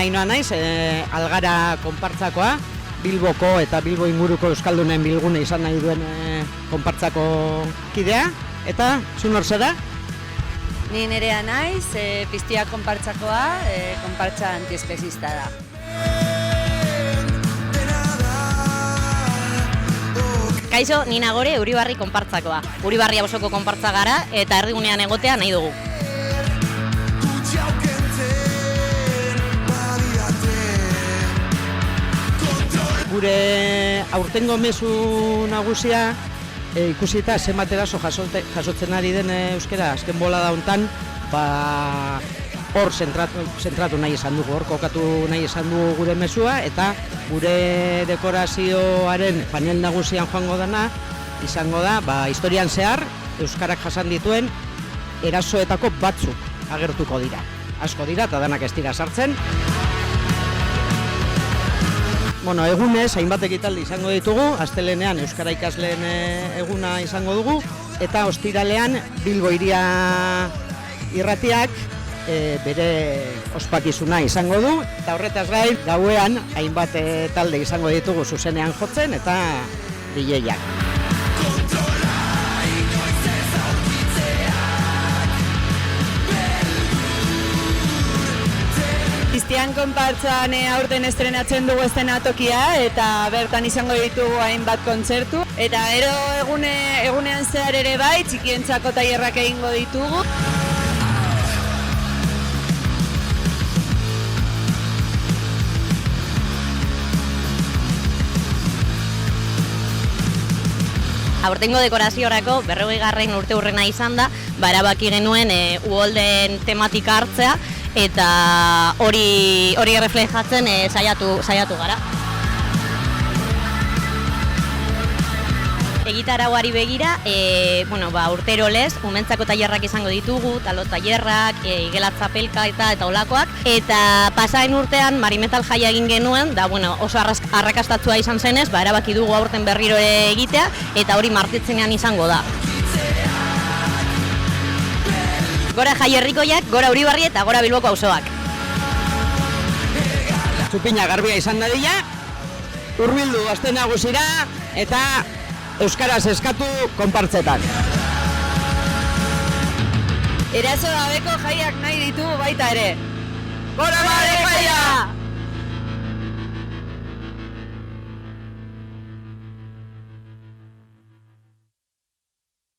Ainoa naiz, Algara konpartzakoa, Bilboko eta Bilbo inguruko euskaldunen bilgune izan nahi duen konpartzako kidea. Eta, zu nor zara? Ni Nerea naiz, Piztia konpartzakoa, konpartza antiespezista da. Kaixo, ni Nagore, Uribarri konpartzakoa. Uribarri auzoko konpartza gara eta erdigunean egotea nahi dugu. Gure aurtengo mezu nagusia ikusita zenbat eraso jasotzen ari den euskara azken bolada hontan, hor zentratu nahi izan dugu, hor kokatu nahi izan dugu gure mezua, eta gure dekorazioaren panel nagusian joango dena izango da, historian zehar euskarak jasan dituen erasoetako batzuk agertuko dira. Asko dira eta danak ez dira sartzen. Egunez, hainbat ekitaldi izango ditugu, astelenean euskara ikasleen eguna izango dugu, eta ostiralean Bilbo Hiria irratiak bere ospakizuna izango du, eta horretaz gain gauean hainbat talde izango ditugu zuzenean jotzen eta DJak. Piztian konpartzan aurten estrenatzen dugu eszenatokia eta bertan izango ditugu hainbat kontzertu. Eta egunean zehar ere bai, txikientzako tailerrak egingo ditugu. Aurtengo dekoraziorako 40. urteurrena izan da, erabaki genuen uholden tematika hartzea eta hori erreflejatzen saiatu gara. Egitarauari begira, urtero lez, umentzako tailerrak izango ditugu, talo tailerrak, igelatzapelka eta olakoak. Eta pasaen urtean Marimetal jaia egin genuen, oso arrakastatua izan zenez, erabaki dugu aurten berriro egitea, eta hori martitzenean izango da. Gora Jaierrikoiak, gora Uribarri eta gora Bilboko auzoak. Txupina garbia izan dadila, hurbildu aste nagusira eta euskaraz eskatu konpartzetan. Eraso gabeko jaiak nahi ditugu baita ere. Gora Jaia!